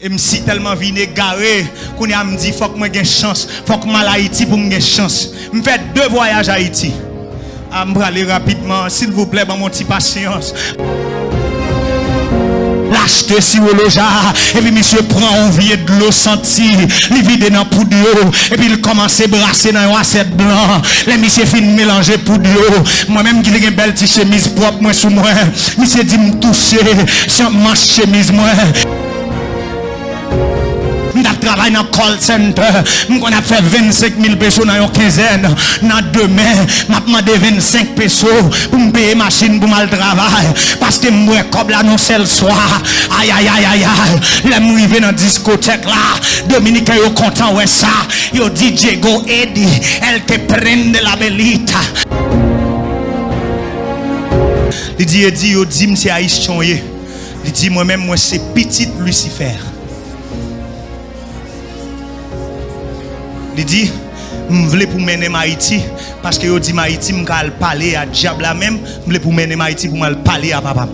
Et je suis tellement vine garé qu'on a me dit faut que moi gagne chance, faut que mal Haïti pour me gagner chance. Je fais 2 voyages à Haïti. Je vais aller rapidement, s'il vous plaît, mon petit patience. L'acheter si vous et puis monsieur prend un vieux de l'eau senti, il vide dans poudre et puis il commence à brasser dans un assiette blanc. Les monsieur fin mélanger poudre. Moi-même qui ai une belle petite chemise propre moi sous moi. Monsieur dit me toucher, sans manche chemise moi. Je travaille dans le call center. Je a fait 25 000 pesos dans une quinzaine. Dans 2 mois, je demandé 25 pesos pour me payer machine pour mal travail. Parce que je suis comme là non seul soir. Aïe aïe aïe aïe aïe. Là, je suis dans la discothèque là. Dominique est content ouais ça. Yo DJ Go Eddie. Elle te prenne la belita. Il dit, yo dit, c'est haïtien. Il dit, moi-même, moi, c'est petit Lucifer. Il dit, je voulais pour mener Haïti parce que je dis Haïti, je vais parler à diable même, je voulais pour mener Haïti pour me parler à papa.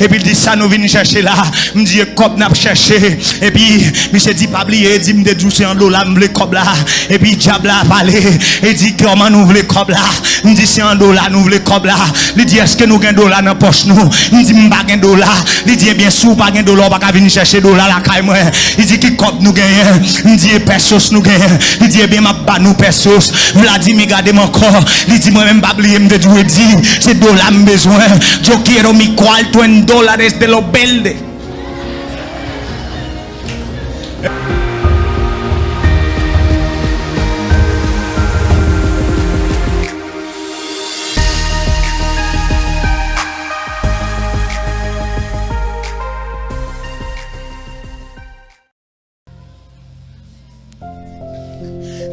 Et puis il dit ça nous venons chercher là, me dit cop n'a cherché et puis monsieur dit pas oublier, dit me dédoucer en $, me le cop là et puis diable a parlé et dit comment nous voulons cop là, me dit c'est en $, nous voulons cop là. Il dit est-ce que nous gain $, dans poche nous, me dit me pas gain $. Il dit bien sûr pas gain $, pas venir chercher $, la caille moi. Il dit qui cop nous gagne, me dit pesos nous gagne. Il dit bien m'a pas nous pesos. Vladimir garde mon corps. Il dit moi même pas oublier me dédouer dit c'est $, me besoin. Yo quiero mi cuarto en $, de los verdes.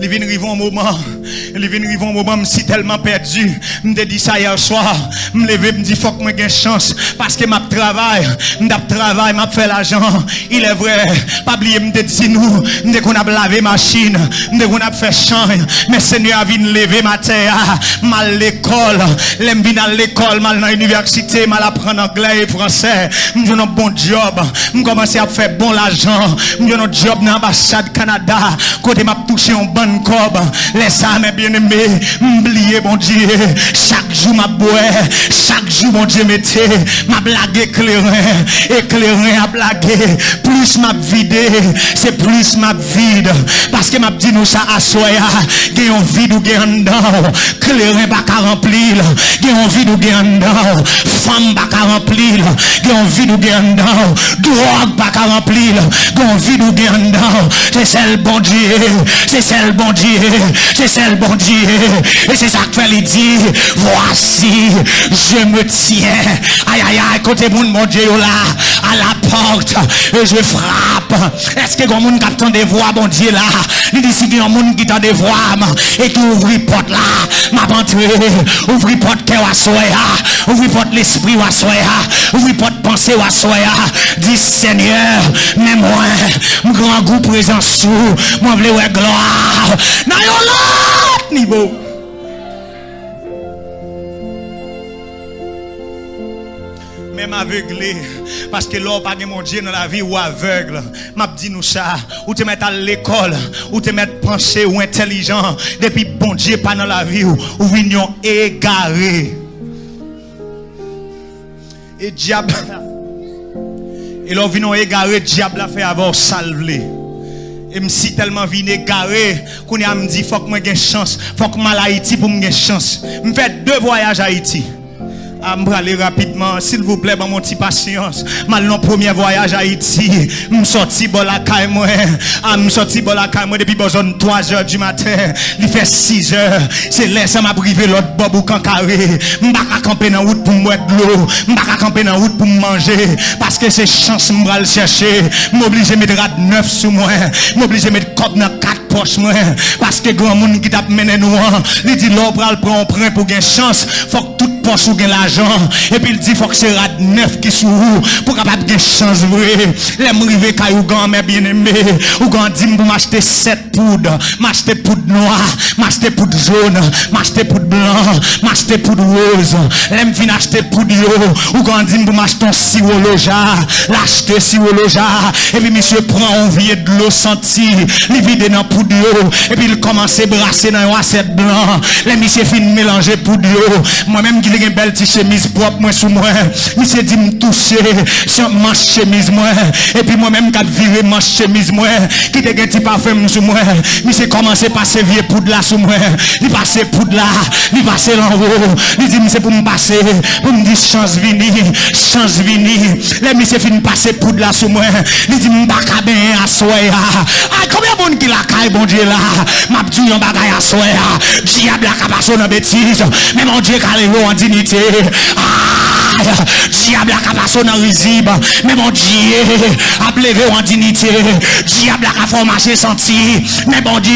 Il vient arriver un moment, je suis tellement perdu. Je me dis ça hier soir, je me lève, je me dis faut que j'ai chance parce que je travaille, je fais l'argent. Il est vrai, pas oublier me dire nous, dès qu'on a lavé machine, dès qu'on a fait champ, mais Seigneur a venu lever ma terre, mal l'école, l'aime bien à l'école, mal dans l'université, mal apprendre anglais et français. Je suis un bon job, je commence à faire bon l'argent, je suis un job dans l'ambassade Canada, côté m'a touché un bon cob, laisse ça mes bien-aimés, m'oublier mon Dieu, chaque jour m'a boire, chaque jour mon Dieu mettait, m'a blague éclairé à blaguer, plus m'a vidé, c'est plus m'a vide, parce que m'a dit nous ça à soya, gagne un vide ou gagne dedans, clairin pas qu'à remplir, gagne un vide ou gagne dedans, femme pas qu'à remplir, gagne un vide ou gagne dedans, drogue pas qu'à remplir, gagne un vide ou gagne dedans, c'est celle bon Dieu, c'est celle bon Dieu, c'est celle bon Dieu, et c'est ça que fait lui dire, voici, je me tiens, aïe aïe aïe, côté mon Dieu là, à la porte, et je frappe, est-ce que mon monde qui attend des voix, bon Dieu là, il dit si il y a un monde qui attend des voix, et qui ouvre porte là, m'a entré, ouvre porte cœur à soya, ouvre porte l'esprit à soya, ouvre porte pensée à soya, dit Seigneur, mais moi, mon grand goût présent sous, moi je veux gloire, dans l'autre niveau. Même aveuglé, parce que l'homme pas mon Dieu dans la vie ou aveugle, m'a dit nous ça, ou te mettre à l'école, ou te mettre penché ou intelligent, depuis bon Dieu pas dans la vie ou vignon égaré. Et diable, et l'on vignon égaré, diable a fait avoir salvé. Et je suis tellement vine garé qu'on a me dit faut que moi gagne chance, faut que mal Haïti pour me gagner chance. Je fais 2 voyages à Haïti. Je vais aller rapidement, s'il vous plaît, mon petit patience. Mal non premier voyage à Haïti, je sorti bon la caille moi. Je sorti bon la caille moi depuis besoin 3h du matin. Il fait 6h. C'est là ça m'a privé l'autre bob ou cancaré. Je ne vais pas camper dans la route pour boire de l'eau. Je ne vais pas camper dans la route pour manger. Parce que c'est chance que je vais le chercher. Je suis obligé de mettre 9 sur moi. Je suis obligé de mettre cop dans 4 poches moi. Parce que grand monde qui t'a mené nous, il dit l'homme prend un prêt pour gagner chance. Faut que toute poche ou l'argent. Et puis il dit faut que c'est rad neuf qui sous pour capable de chance vrai. Les m'rivé Kayougan mes bien-aimés. Ou quand dit pour m'acheter 7 poudres, m'acheter poudre noire, m'acheter poudre jaune, m'acheter poudre blanc, m'acheter poudre rose. Les m'vin acheter poudre yo. Ou quand dit pour m'acheter un sirop loja, l'acheter sirop loja. Et puis monsieur prend un vieux de l'eau senti, il vide dans poudre yo. Et puis il commence à brasser dans un assiette blanc. Les monsieur fin mélanger poudre yo. Moi-même qui ai une belle petite chemise propre moi sous moi. Monsieur dit me toucher, sans manche chemise moi. Et puis moi-même qui viré manche chemise moi, qui te un petit parfum sous moi. Monsieur commence à passer vieux poudre là sous moi. Il passe poudre là, il passe en haut. Il dit c'est pour me passer, pour me dire chance vini, chance vini. Les monsieur fin passer poudre là sous moi. Il dit m'pa ka ben à soya. Ah combien bon qui la caille bon Dieu là. M'a dit un bagay à soya. Diable la capacité dans bêtise. Mais mon Dieu calé en dignité. Ah diable la capacité dans risible. Mais mon Dieu a levé en dignité. Diable la fait marcher senti. Mais bon Dieu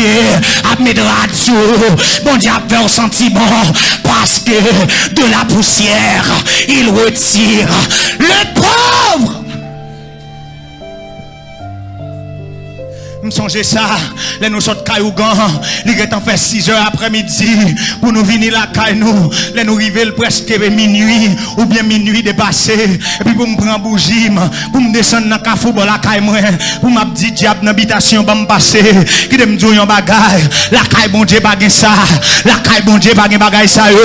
a mis de radio. Bon Dieu a fait un sentiment parce que de la poussière il retire le pauvre. Me songe ça, les nous sortent Kayougan, il est en fait 6 heures après-midi pour nous venir la caille nous, les nous arriver presque minuit ou bien minuit dépassé et puis pour me prendre bougie, pour me descendre dans cafou pour la caille moi, pour m'a dit diable dans habitation pour me passer, qui me dit un bagage, la caille bon Dieu pas gain ça, la caille bon Dieu pas gain bagage ça yo,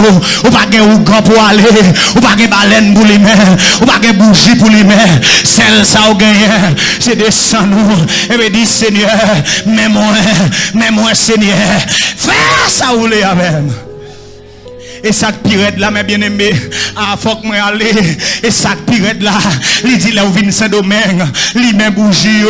ou pas gain ougan pour aller, ou pas gain baleine pour les mains, ou pas gain bougie pour les mains, celle ça ou gagne, c'est descend nous et me dit Seigneur mais moi Seigneur fais ça ou les même. Et ça pirate là mes bien-aimés, ah faut que moi aller et ça pirate là, il dit là où vient Saint-Domingue, il met bougie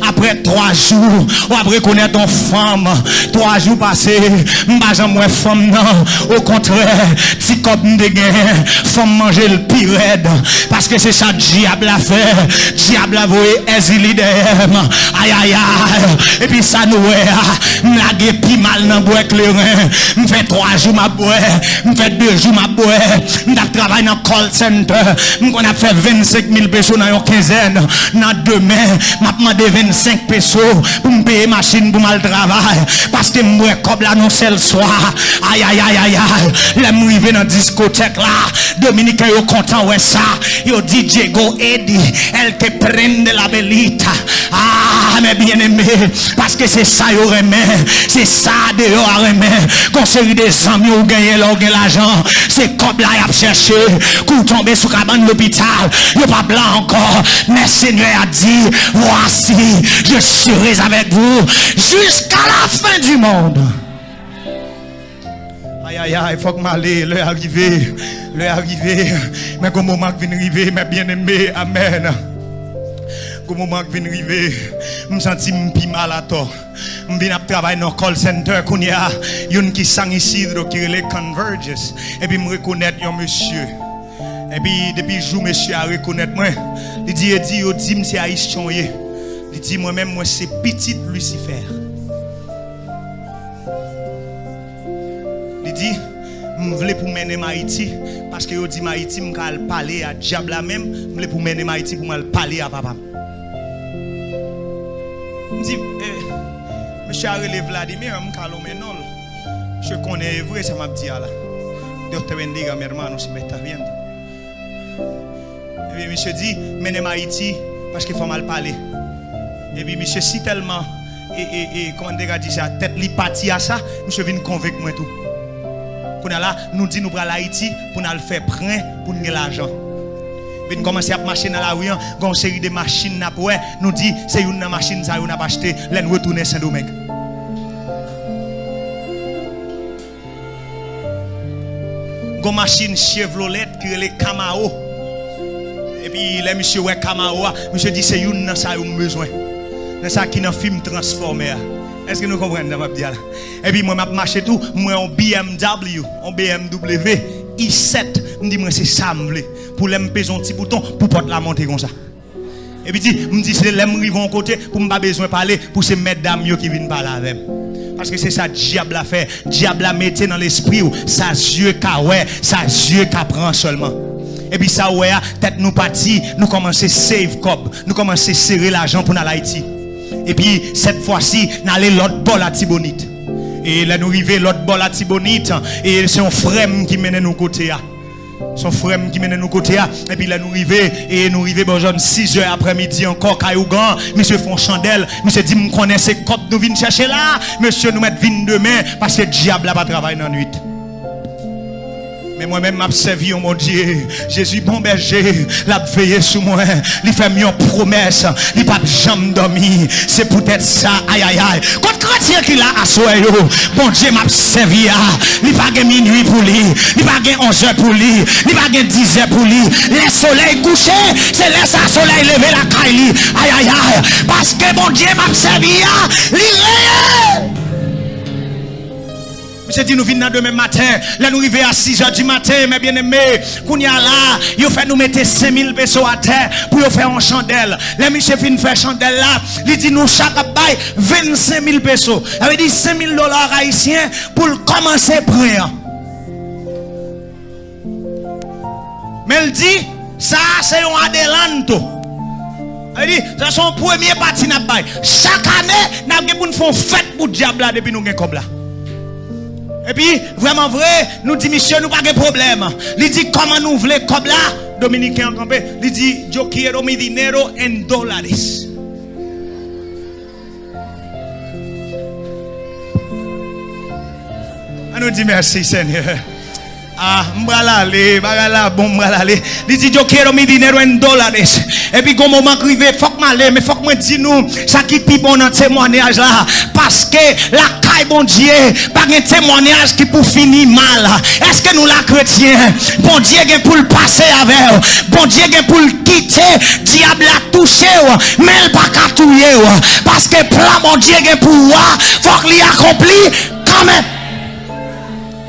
après 3 jours, ou après connaître ton femme, 3 jours passés, m'pas jamais femme non, au contraire, si comme de gain, femme manger le pirate parce que c'est ça diable a fait, diable a voyé exilidem. Aïe aïe aïe, et puis ça nous m'laguer pi mal dans bois clairin, me fait 3 jours ma bois. Je fais 2 jours ma boue, je travaille dans le call center, on a fait 25 000 pesos dans une quinzaine, dans demain, je demande 25 pesos pour me payer machine pour mal travail, parce que je suis comme là non seul soir, aïe aïe aïe aïe aïe, là je suis dans la discothèque là, Dominique est content ouais ça, yo dit Diego Eddie, elle te prenne de la belita, ah mes bien-aimés, parce que c'est ça yo remet, c'est ça dehors remet, conseiller des amis ou gagner l'argent, c'est comme là il a cherché, pour tomber sous cabane l'hôpital, il n'est pas blanc encore, mais Seigneur a dit, voici, je serai avec vous jusqu'à la fin du monde. Aïe aïe aïe, il faut que m'aille, l'heure arrivé, mais comme moment qui vient arriver, mes bien-aimés, amen. Comme moment qui vient arriver, je me sens plus mal à toi. Je viens travailler dans le call center, il y a une qui sang ici, qui est les Converges. Et puis je reconnais un monsieur. Et puis depuis le jour, monsieur a reconnaître moi. Il dit, c'est haïtien. Il dit, moi-même, moi, c'est petit Lucifer. Il dit, je voulais pour mener Haïti, parce que je dis Haïti, je vais parler à diable là même, je voulais pour mener Haïti pour parler à papa. Je dis, monsieur a relevé Vladimir, je connais vrai, ça m'a dit là. Dios te bendiga, mi hermano, si me estás viendo. Et puis monsieur dit, menez Haïti, parce qu'il faut mal parler. Et puis monsieur si tellement, comment on dit ça, tête li parti à ça, monsieur vient convaincre moi tout. Là, nous dit nous prenons Haïti pour nous faire prêt pour nous l'argent. Puis nous commençons à marcher dans la rue, une série de machines nous dit c'est une machine ça nous a acheté, là nous retourner Saint-Domingue. Une machine Chevrolet qui est les Camaro. Et puis les monsieur ouais Camaro, monsieur dit c'est une ça nous besoin. C'est ça qui dans film transformé. Est-ce que nous comprenons dans ma vie là? Et puis moi je marche tout, moi en BMW i7, me dit moi c'est ça me veut pour les me peser un petit bouton pour porter la monter comme ça. Et puis me dit c'est les me rive en côté pour me pas besoin parler pour ces mesdames qui viennent parler avec. Parce que c'est ça diable a fait. Diable a mis dans l'esprit ou ça yeux qu'a ouais, ça yeux qu'a prend seulement. Et puis ça ouais, tête nous parti, nous commencer save cob, nous commencer serrer l'argent pour aller à Haïti. Et puis cette fois-ci, nous aller l'autre bol à Tibonite. Et là nous arriver l'autre bol à Tibonite et c'est un frère qui mène nous côté là. Son frère qui mène nous côté là et puis là nous arriver bon genre 6h après-midi encore Kayougan, monsieur font chandelle, monsieur dit me connaît ces cop nous venons chercher là, monsieur nous mettre vin demain parce que diable a pas travailler dans nuit. Mais moi-même m'a servi mon Dieu. Jésus bon berger, l'a veillé sur moi. Il fait une promesse, il pas jamais dormi. C'est peut-être ça, aïe aïe aïe. Quand chrétien qu'il a assoé, bon Dieu m'a servi. Il pas de minuit pour lui, il pas de 11h pour lui, il pas de 10h pour lui. Le soleil couché, c'est laisse le soleil lever la caille. Aïe aïe aïe. Parce que bon Dieu m'a servi, il est. Monsieur dit nous venons demain matin, là nous arrivons à 6h du matin, mes bien-aimés, qu'on y a là, il fait nous mettre 5000 pesos à terre pour faire une chandelle. Les monsieur fin faire chandelle là, il dit nous chaque bail 25 000 pesos. Ça veut dire 5 000 dollars haïtiens pour commencer à prendre. Mais il dit, ça c'est un adelanto. Ça veut dire, ça c'est son premier parti n'a bail. Chaque année, nous avons fait une fête pour le diable là depuis nous avons comme là. Et puis, vraiment vrai, nous dit, monsieur, nous pas de problème. Il dit, comment nous voulons comme là, Dominicain en campé, il dit, yo quiero mi dinero en dólares. On nous dit merci, Seigneur. Ah, m'bralale, bagala, bon m'bralale. Il dit, yo quiero mi dinero en dólares. Et puis, quand moment arrivé, faut que m'aller, mais faut que me dise nous, ça qui est bon dans ce témoignage là. Parce que la caille, bon Dieu, pas un témoignage qui pour finir mal. Est-ce que nous, la chrétien, bon Dieu, pour le passer avec, bon Dieu, pour le quitter, diable a touché, mais il pas qu'à touiller. Parce que plan, bon Dieu, pour voir, faut qu'il accompli quand même.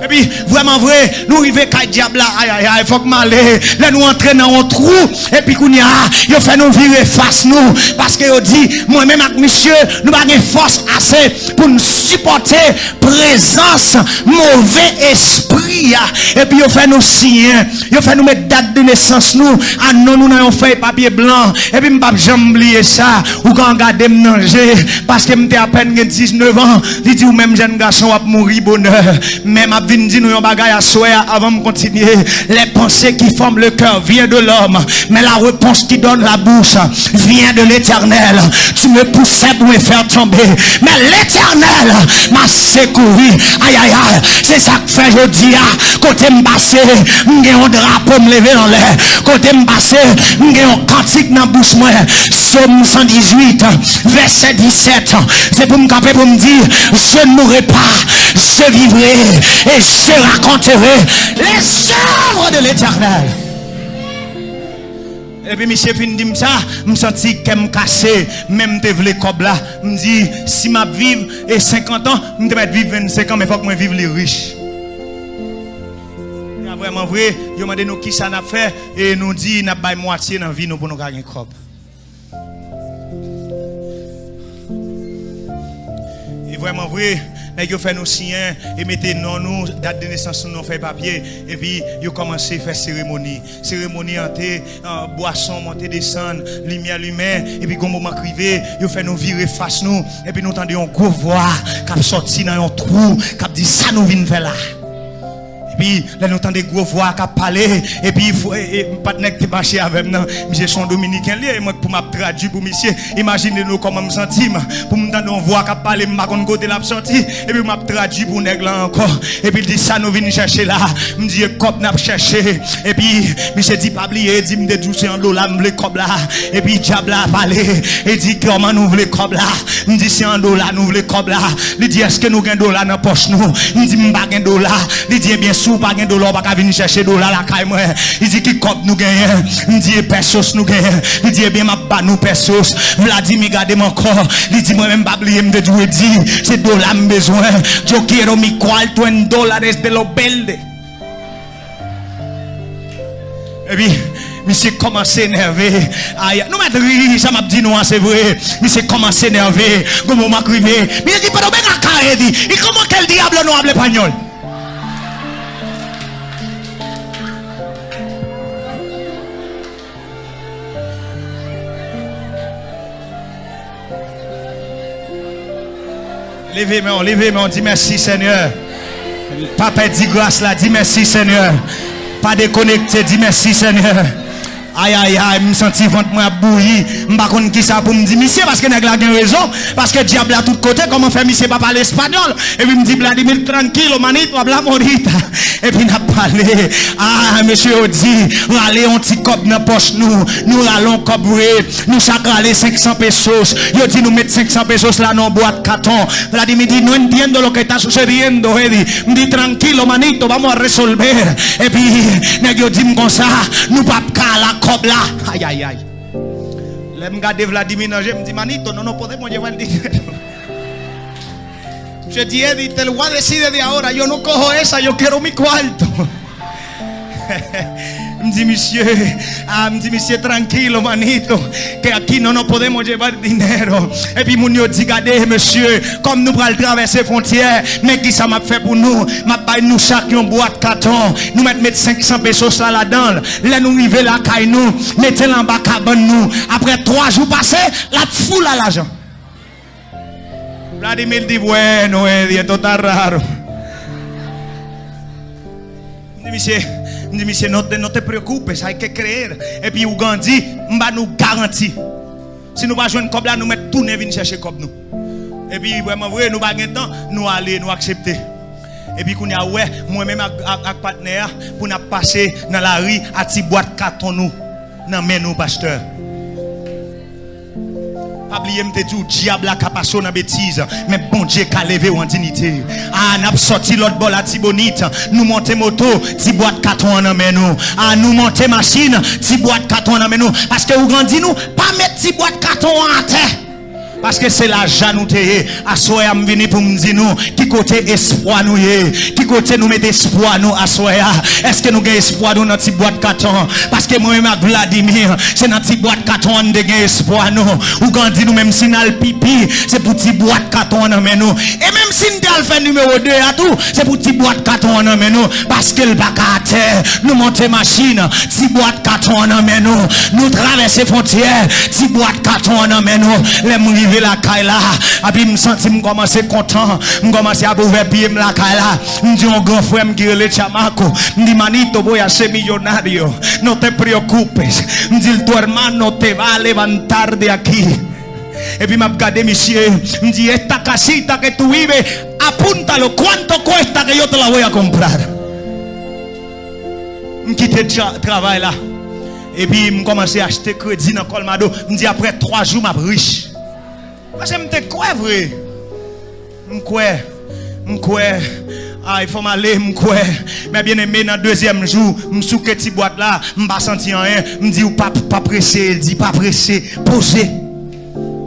Et puis, vraiment vrai, nous arrivons à diable là, aïe aïe aïe, il faut que m'aller, là nous entrer dans un trou, et puis qu'on y a, il fait nous virer face nous, parce que il dit, moi-même avec monsieur, nous avons une force assez pour nous supporter présence, mauvais esprit, et puis il fait nous signer, il fait nous mettre date de naissance nous, ah non, nous n'avons fait papier blanc, et puis je ne vais jamais oublier ça, ou quand regarder me manger, parce que je à peine 19 ans, il dit, ou même jeune garçon va mourir bonheur, même vin dit nous yon bagay à souhait avant de continuer. Les pensées qui forment le cœur viennent de l'homme, mais la réponse qui donne la bouche vient de l'Éternel. Tu me poussais pour me faire tomber, mais l'Éternel m'a secouru. Aïe aïe aïe, c'est ça que fait je dis côté m'bassé, m'gè un drapeau me lever en l'air. Côté m'bassé, m'gè un cantique dans bouche moi. Psaume 118 verset 17. C'est pour me camper pour me dire je ne mourrai pas, je vivrai et je raconterai les œuvres de l'Éternel. Et puis monsieur fin dit ça, me senti qu'elle cassé, même te vle cob là, me dit si m'a vivre et 50 ans, me mettre vivre 25 ans mais faut que moi vive les riches. Et vraiment vrai, yo demandé nous qui ça n'a fait et nous dit n'a pas moitié dans vie nous pour nous gagner cob. Et vraiment vrai, ils fait nous signer et mettez non nous date de naissance nous fait papier et puis ils commencé à faire cérémonie entrée boisson monter descendre lumière et puis comme moment arrivé ils fait nous virer face nous et puis nous entendons une gros voix qui sorti dans un trou qui dit ça nous vient faire là. Et puis là nous entendons des gros voix qui parler et puis pas de nèg qui marcher avec nous monsieur son dominicain lié moi pour m'a traduire pour monsieur imaginez nous comment me sentir pour me entendre une voix qui parler m'a kon côté la sorti et puis m'a traduire pour nèg là encore et puis il dit ça nous venir chercher là me dit cop n'a chercher et puis monsieur dit pas oublier dit me de c'est en dollar me cop là et puis diable a parlé et dit comment nous voulons cop là me dit c'est en dollar nous voulons cop là il dit est-ce que nous gain dollar dans poche nous me dit m'pas gain dollar il dit bien sûr pas gain dollar pas venir chercher dollar la caille moi il dit qui cop nous gagne me dit pesos nous gagne il dit bien m'a pas nous pesos Vladimir garde mon corps il dit moi même pas oublier me de dire c'est dollar besoin yo quiero mi cuarto en dólares de los verdes. Et puis monsieur commence à énerver. Nous mettons rire, ça m'a dit non, c'est vrai. Monsieur commence à énerver. Comment m'a crié? Mais il dit pas de bien à carré dit. Et comment quel diable nous hable espagnol? Levez-moi, dis merci Seigneur. Papa dit grâce là, dis merci Seigneur. Pas déconnecté, dis merci Seigneur. Aïe aïe aïe, me senti ventre moi bouilli, m'pa konn qui ça pour me dire monsieur parce que nèg la gen raison parce que diable à tout côté comment faire monsieur pas parler espagnol et puis me dit Vladimir tranquille manito habla morita et puis n'a parlé monsieur dit râler un petit cop dans poche nous râlons cobré nous chaque râler 500 pesos yo dit nous mettre 500 pesos là dans boîte carton Vladimir dit no entiendo lo que está sucediendo me dit tranquille manito vamos a resolver et puis nèg yo dit comme ça nous pas la cob là. Aïe aïe aïe. Là me garder Vladimir Nanger me dit manito no podemos llevar el dinero. Yo dije te lo voy a decir desde ahora yo no cojo esa yo quiero mi cuarto. Me dit monsieur tranquilo manito que aquí no podemos llevar dinero et puis mon yo dit regardez monsieur comme nous pral traverser frontière mais qui ça m'a fait pour nous m'a bail nous chaque une boîte carton nous mettre 500 pesos là-dedans là nous arriver la caille nous mettez en bas cabane nous après 3 jours passés la foule à l'argent Vladimir dit bueno esto está raro me dit monsieur no te preocupes hay que creer et puis Ougandi m'a nous garantit si nous pas joindre comme là nous mettre tout venir chercher comme nous et puis vraiment vrai nous pas gain temps nous aller nous accepter et puis qu'on y a ouais moi même avec partenaire pour nous passer dans la rue à ti boîte carton nous dans main nous pasteur pas oublier me dit diable a capacité dans bêtise mais bon Dieu qu'a levé en dignité n'a sorti l'autre bol à Tibonite nous monter moto ti boîte carton dans main nous nous monter machine ti boîte carton dans main nous parce que ou grandi nous pas mettre ti boîte carton en terre parce que c'est la janouté à soya me venir pour me dire nous qui côté espoir nous qui côté nous mettre espoir nous à soya est-ce que nous gain espoir dans notre boîte carton parce que moi même avec Vladimir c'est notre boîte carton on de gain espoir nous ou quand dit nous même si nous pipi c'est pour petit boîte carton on met nous et même si nous fait numéro 2 à tout c'est pour petit boîte carton on met nous parce que le bac à terre nous monter machine petit boîte carton on met nous traverser frontières petit boîte carton on met nous les la caille là et puis me senti me commencer content me commencer à ouvrir pied me la caille là me dit un grand frère me qui le chamaco me dit manito voy a ser millonario no te preocupes me dit tu hermano te va a levantar de aquí et puis m'a regardé monsieur me dit esta casita que tú vives apúntalo cuánto cuesta que yo te la voy a comprar me quitte travail là et puis me commencer à acheter crédit dans Colmado me dit après 3 jours m'a riche parce que je quoi vrai il faut m'aller mais bien aimé dans 2e jour me sous petite boîte là me pas senti rien me dit pas pressé il dit pas pressé posé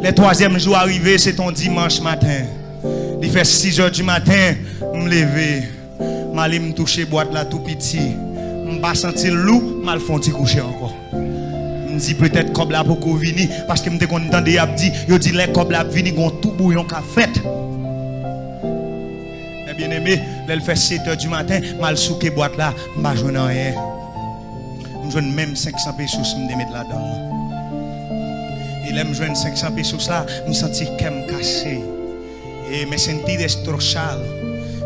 le 3e jour arrivé c'est ton dimanche matin il fait 6h du matin me lever m'aller me toucher boîte là tout petit me pas sentir loup mal font coucher encore me dit peut-être comme là pour venir parce que me content de dit yo dit les comme là venir gon tout bouillon qu'a fait mais bien aimé elle fait 7h du matin mal souké boîte là pas joindre rien me joindre même 500 pesos me mettre là-dedans et là me joindre 500 pesos là me sentir qu'elle cassé et me sentir destrozado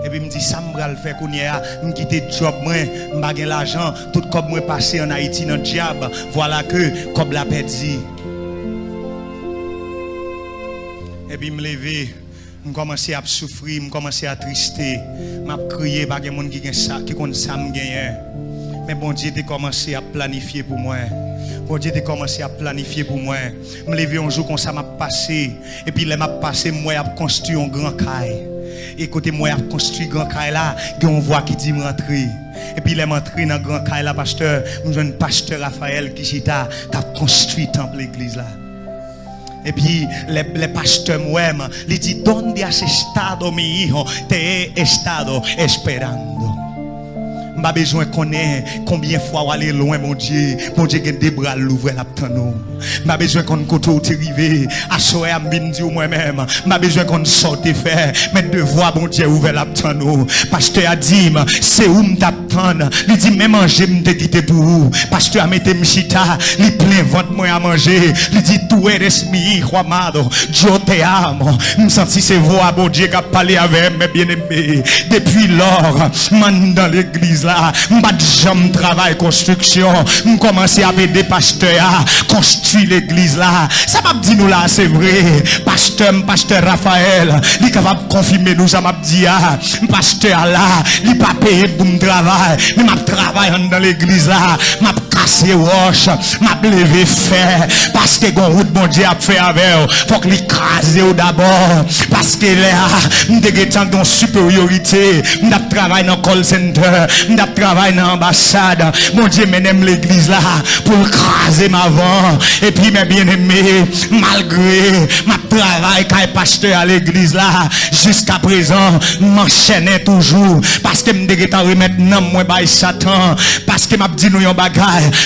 et puis me dit ça me va le faire qu'on y a me quitter job moi m'pa gain l'argent tout comme moi passé en Haïti dans diable voilà que comme la perdu et puis me lever me commencer à souffrir me commencer à trister m'a crier pas gen monde qui gain ça qui compte ça me gagner mais bon Dieu a commencé à planifier pour moi bon Dieu a commencé à planifier pour moi me lever un jour comme ça m'a passé et puis là m'a passé moi a construit un grand caille. Écoutez moi a construit grand caille là on voit qui dit rentrer et puis les m'entrer dans grand caille là pasteur nous jeune pasteur Raphaël qui t'a construit temple l'église là et puis les pasteurs moi il dit donde has estado mi hijo te he estado esperando M'a besoin connaître combien de fois aller loin, mon Dieu. Mon Dieu, des bras l'ouvrir la nous. M'a besoin qu'on côté où t'es arrivé. À soir, m'a dit moi-même. M'a besoin qu'on sorte faire. Mais devoir, mon Dieu, ouvrir la nous. Pasteur a dit, c'est où m't'attendre. Il dit, même manger, m'te quitté pour vous. Pasteur a mis m'chita. Il plein ventre, moi à manger. Il dit, tout est resmi, Juamado. Dieu te amo. M'senti c'est voix, mon Dieu, qui a parlé avec mes bien-aimés. Depuis lors, man dans l'église là, m'bat jamais travail construction. M'commencer à aider pasteur à construire l'église là. Ça m'a dit nous là, c'est vrai. Pasteur Raphaël, il est capable de confirmer nous, ça m'a dit pasteur là, il pas payé pour mon travail, mais m'a travaillé dans l'église là, m'a cassé roche, m'a levé fer, parce que gon route bon Dieu a fait avec, faut que l'écraser d'abord, parce que là, m'déguetant dans supériorité, m'a travaillé dans call center, m'a travaillé dans ambassade, mon Dieu m'aime l'église là, pour écraser ma vent, et puis mes bien-aimés, malgré ma travail quand pasteur à l'église là, jusqu'à présent, m'enchaînais toujours, parce que m'déguetant remettre non moi by Satan, parce que m'a dit nous yon bagay,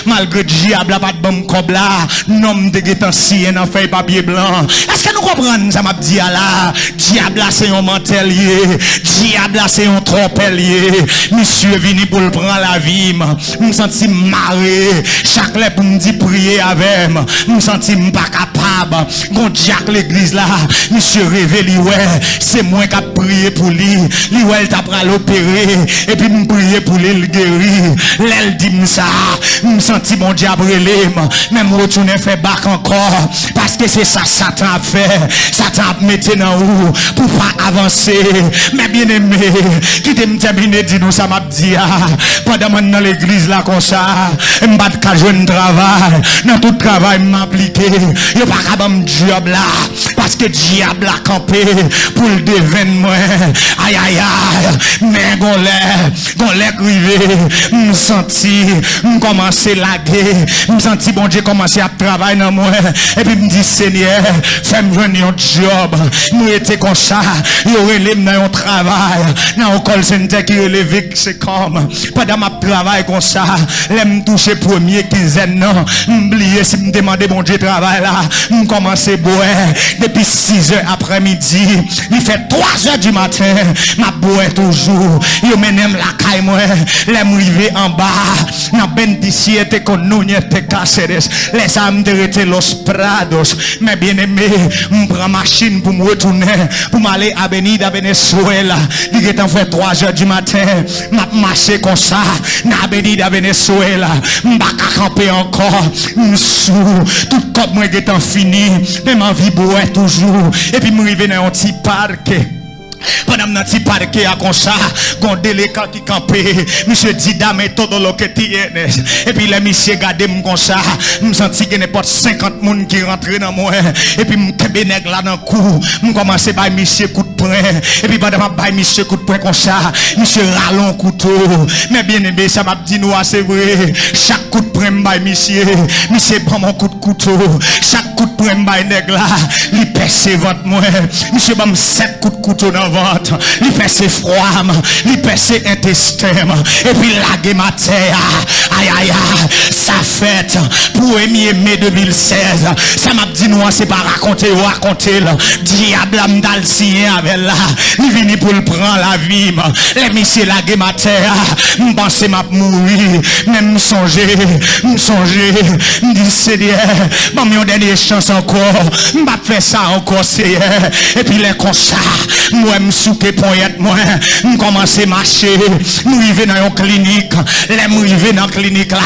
malgré diable a pas de bon cob là, non m'déguetant si en fait papier blanc. Est-ce que nous comprenons ça m'a dit là, diable là c'est un mantelier, diable là c'est un trompelier, monsieur vini pour le prendre la vie, me senti marré, chaque lè pour me dire prier avec, me senti pas capable, gon diable l'église là, monsieur révélé ouais, c'est moi qui a prié pour lui, lui ouais t'a pral opérer, et puis me prier pour lui le guérir, l'elle dit ça, me senti mon diable relé, même retourner faire bac encore, parce que c'est ça Satan a fait, Satan a mis dans où, pour pas avancer, mais bien aimé, qui t'aime terminer, dis nous ça m'a dit, pendant que dans l'église là comme ça, m'bat qu'à jouer travail, dans tout travail m'appliquer, y'a pas qu'à bon job là, parce que diable a campé pour le dévenement, aïe aïe aïe, mais gon lè crivé, m'senti, m'commencer laguer, m'senti bon Dieu commencer à travailler dans moi, et puis m'dit Seigneur, fais-moi joindre un job, nous était comme ça, yo relève dans un travail, dans un call center qui relève c'est comme, pendant ma travail comme ça, l'aime toucher premier quinzaine, non, m'oublier si me demander bon Dieu travail là, m'commencer boire, depuis 6 heures après-midi, il fait 3 heures du matin, m'a boire toujours, yo menem la caille moi, l'aime river en bas, na bendiciete con nuñete caceres, les âmes de los prados, mais bien aimé, m'prend machine pour me retourner, pour m'aller à Avenida Venezuela, il est en fait 3 heures du matin, m'a marché comme ça, na Avenida Venezuela, m'baka camper encore, m'sou, tout comme moi est en fini, même en vie boire toujours, et puis m'river dans un petit parc. Pendant que je parqué à comme ça, gon délécat qui campé, monsieur dit dame todo lo que tienes. Et puis les monsieur gardé comme ça, me senti que n'importe 50 moun qui rentre dans moi. Et puis me kebe nèg là dans cou, me commencer par monsieur coup de poing. Et puis pendant que monsieur coup de poing comme ça, monsieur rallon couteau. Mais bien aimé ça m'a dit nous c'est vrai. Chaque coup de poing by monsieur prend mon coup de couteau. Chaque coup de poing by nèg là, il perce ventre moi. Monsieur bam 7 coups de couteau dans ventre, il perce froid, il perce intestin, et puis lague ma terre. Aïe aïe aïe, ça fait pour 1er mai 2016. Ça m'a dit nous c'est pas raconter là. Diable m'dal signé avec là, il vini pour le prendre la vie. Les messieurs lague ma terre, m'pense m'a mourir, même m'songer, m'dit Seigneur, bon mon dernière chance encore, m'pa faire ça encore Seigneur. Et puis les comme ça, moi m'souke poyette moi, m'commencer marcher, m'river dans une clinique, les m'river dans clinique là,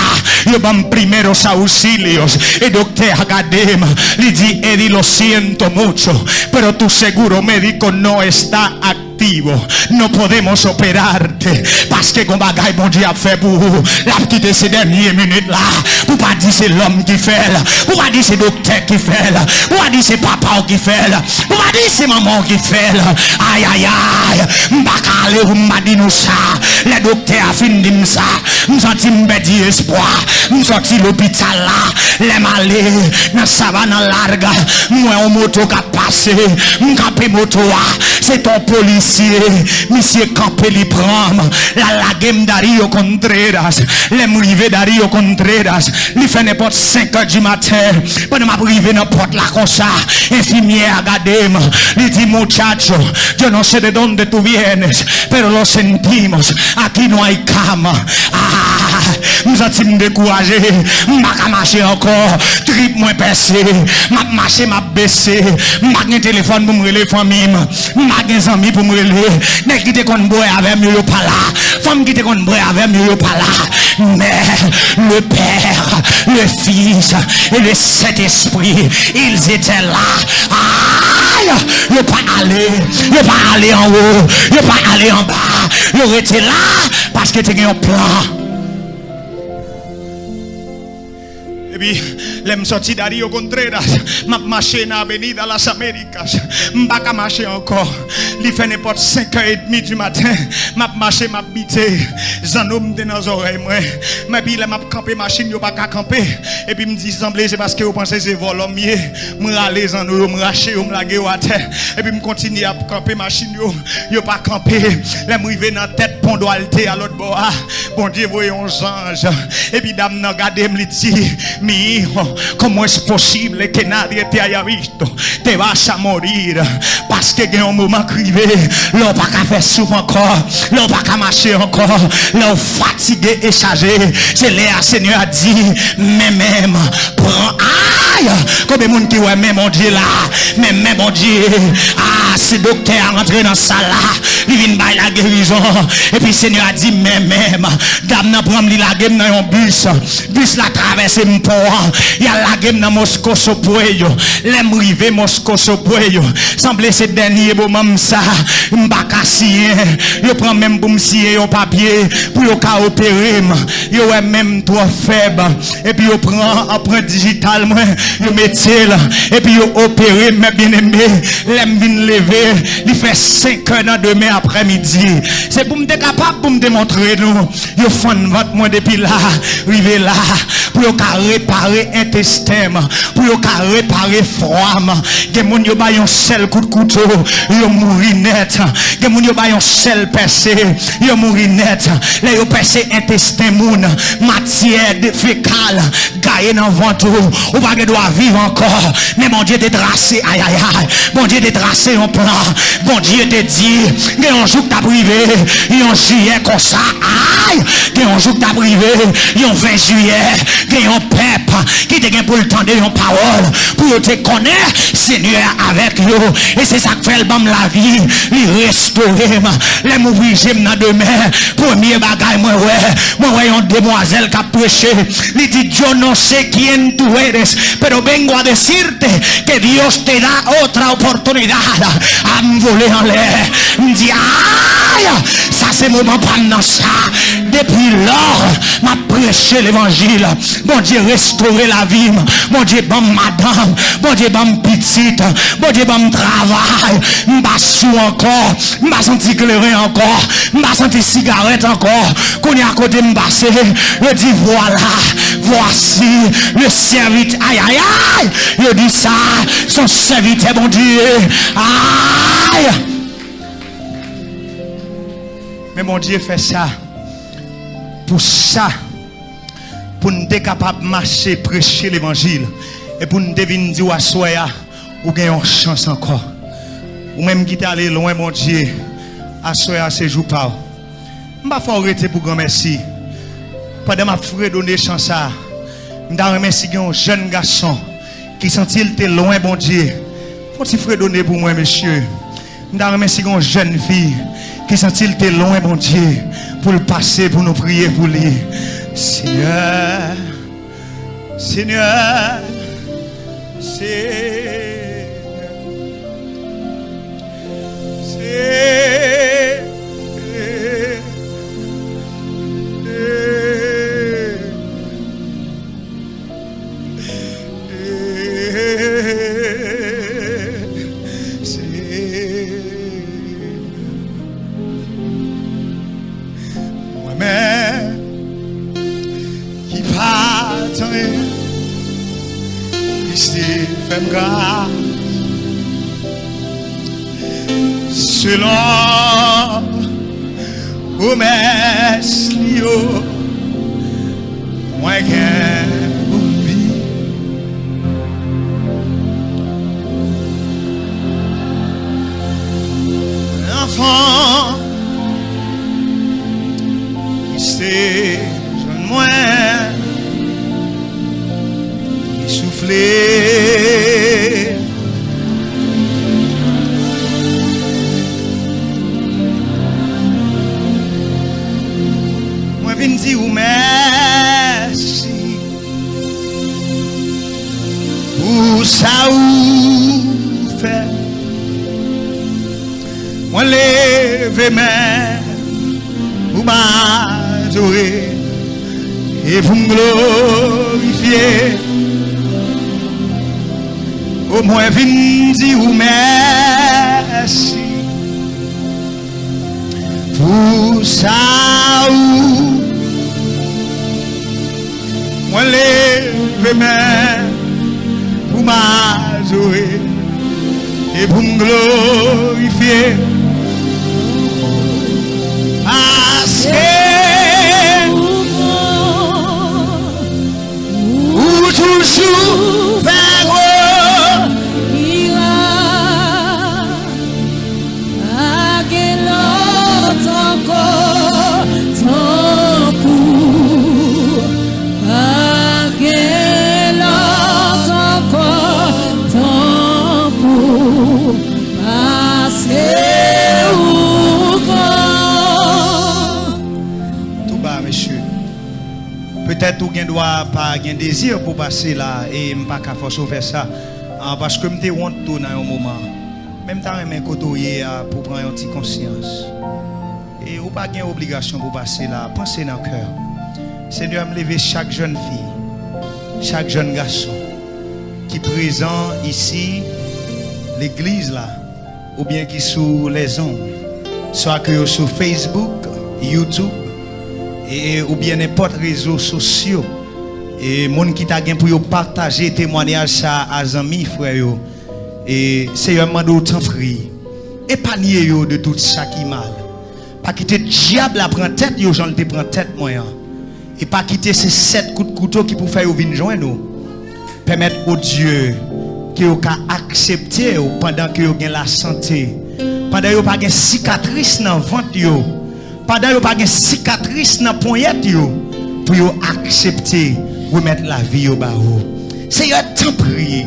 yo bam primeros auxilios, et docteur regardez, il dit Eddie lo siento mucho, pero tu seguro médico no está activo, no podemos operarte, parce que comme bagaille bon Dieu a fait pour vous, la petite ces dernières minutes là, pour pas dire c'est l'homme qui fait là, pour pas dire c'est docteur qui fait là, pour pas dire c'est papa qui fait là, pour pas dire c'est maman qui fait là, aïe aïe aïe, m'bakale ou m'badi nous ça, les docteurs a fini de ça, m'senti m'bedi espoir, m'senti l'hôpital là, les malés, dans savane larga, moi en moto qui a passé, m'capé moto, c'est ton policier. Monsieur Campé li prend. La game Dario Contreras. Les m'rivé Dario Contreras. Li fait n'importe 5 heures du matin. Pendant m'a privé n'importe la comme ça. Infirmière agadem. Li dit muchacho. Yo no sé de dónde tú vienes. Pero lo sentimos. Aquí no hay cama. Nous sommes découragés. M'a marché encore. Trip moins percé. M'a marché, m'a baissé. M'a un téléphone pour me relayer famille. M'a des amis pour me relayer. N'est qui te kon boy avec moi pas là. Femme qui te kon boy avec moi pas là. Mais le Père, le Fils et le Saint-Esprit, ils étaient là. Aïe, il pas aller en haut, il pas aller en bas. Il était là parce que tu as un plan. Et puis, l'aime sorti Dario Contreras, m'a marché dans l'avenida Las Américas, m'baka marcher encore. Il fait n'importe 5h30 du matin, m'a marché, m'a bité, zanome dans les oreilles, moi. Mais puis, m'a campé machine, yo pas camper. Et puis, me dit, semblé, c'est parce que vous pensez c'est volommier, m'ralé zanome, m'raché, m'lagué à terre. Et puis, me continue à camper machine, yo pas camper. Là, m'rivé dans tête pont d'Oalte à l'autre bord. Bon Dieu, voyons ange. Et puis, dame, n'a gardé, me dit, mi hijo, ¿cómo es posible que nadie te haya visto? Te vas a morir parce que un moment crivé, l'on pas qu'à faire souvent encore, l'on pas qu'à marcher encore, l'on fatigué et chargé. C'est là Seigneur a dit, mais même prends aïe, comme les gens qui ouais mais mon Dieu là, mais mon Dieu, ce docteur rentré dans ça là, il vient bailler la guérison. Et puis Seigneur a dit, mais même, dame n'a prendre la game dans un bus la traverse m'pon. Il y a la game dans Moscou Sopoyo. L'aime rivé Moscou Sopoyo. Semble ce dernier moment ça, m'baka sien. Yo prend même pour m'sier au papier pour yo ka opérer. Yo est même trop faible. Et puis yo prend empreinte digital moi, yo mettez là et puis yo opérer mes bien-aimés. L'aime vinn lever, il fait 5 heures dans demain après-midi. C'est pour me capable pour me démontrer nous. Yo fond votre moi depuis là, rivé là pour yo ka réparer intestin, pour yo ka réparer froid. Gen moun yo ba yon seul coup de couteau, yo mouri net. Gen moun yo ba yon seul percé, yo mouri net. Là yo percé intestin moun, matière fécale, gagne dans ventre, ou pas que doit vivre encore. Mais mon Dieu te tracé, aïe aïe aïe. Bon Dieu te tracé un plan. Bon Dieu te dit, gen un jour t'as privé, yon juillet comme ça, aïe. Gen un jour t'as privé, yon 20 juillet, gen un peuple qui te gagne pour le temps de yon parole, pour te connaître Seigneur avec nous. Et c'est ça que fait le bam la vie, lui restaurer, les m'ouvrir j'aime dans demain. Premier bagay moi ouais une demoiselle qui a prêché, lui dit yo no sé quién tú eres, pero vengo a decirte que Dios te da otra oportunidad à me voler en l'air. Me dit aïe, ça c'est moment pendant ça. Depuis lors, m'a prêché l'évangile. Bon Dieu restaurer la vie. Bon Dieu bon madame. Bon Dieu bon petite. Bon Dieu bon travail. M'ba sou encore. M'ba senti clairin encore. M'ba senti cigarette encore. Qu'on y a côté m'bassé. Je dis voilà. Voici le serviteur. Aïe aïe aïe. Je dis ça. Son serviteur bon Dieu. Aïe. Mais mon Dieu fait ça. Pour ça, pour nous être capable de marcher, prêcher l'évangile, et pour nous devenir dire à soya, ou gagnons une chance encore. Ou même qui est allé loin, mon Dieu, à soya, c'est jour pas. Je ne vais pas arrêter pour grand merci. Pendant ma frère donner chance à, je vais remercier un jeune garçon qui sentit il loin, mon Dieu. Faut-il frère donner pour moi, monsieur? Je vais remercier une jeune fille qui sentit il loin, mon Dieu, pour le passer, pour nous prier pour lui. Seigneur, Seigneur, Seigneur, fais grâce selon promesse yo moi gain vie enfant qui c'est jeune moi qui soufflé moi vinn dire merci pour ça ou fait moi lever main pour m'adorer et pour me glorifier au moins vinn dire merci pour ça ou moi lever main pour m'adorer et pour me glorifier parce que ou toujours vers ira à quel autre encore tant pour à quel autre encore tant pour parce que ou tout bas monsieur peut-être ou gen doit pas gen désir pour passer là et m'pas ka force faire ça parce que m'te honte tout dans un moment même temps même côtoyer pour prendre une petite conscience et ou pas gen obligation pour passer là pensez dans cœur Seigneur me lever chaque jeune fille chaque jeune garçon qui présent ici l'église là ou bien qui sous les ondes soit que sur Facebook YouTube et ou bien n'importe réseaux sociaux et monde qui t'a gain pour yo partager témoignage ça à amis frère yo et c'est un mando temps free épargnez yo de tout ça qui mal pas quitter diable la prend tête yo j'en te prend tête moyen et pas quitter ces 7 coups de couteau qui pour faire yo venir joindre nous permettre au Dieu que yo ka accepter pendant que yo gain la santé pendant yo pas gain cicatrice dans ventre yo pendant yo pas gain cicatrice dans poignette yo pour yo accepter remettre la vie au bas. C'est un temps prier.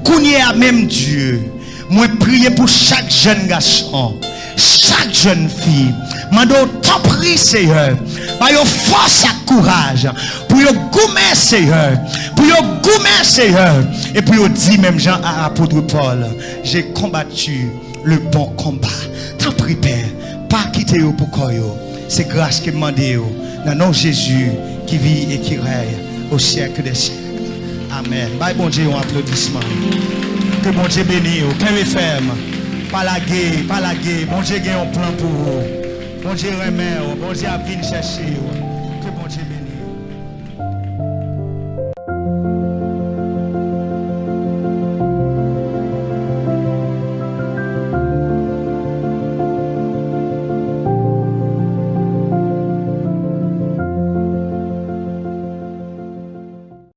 Kounye a même Dieu. Moi prier pour chaque jeune garçon, chaque jeune fille. Mando temps prier Seigneur. Ba yo force et courage pour yo goumer Seigneur. Pour yo goumer Seigneur et pour yo dit même Jean à apôtre Paul, j'ai combattu le bon combat. Tant prie Père, pas quitter yo pour koyo. C'est grâce que demande yo dans nom Jésus qui vit et qui règne au siècle des siècles. Amen. Bye bon Dieu, un applaudissement. Que bon Dieu bénisse, Père et ferme. Pas la guerre, pas la guerre. Bon Dieu a un plan pour vous. Bon Dieu remet, bon Dieu a venir chercher.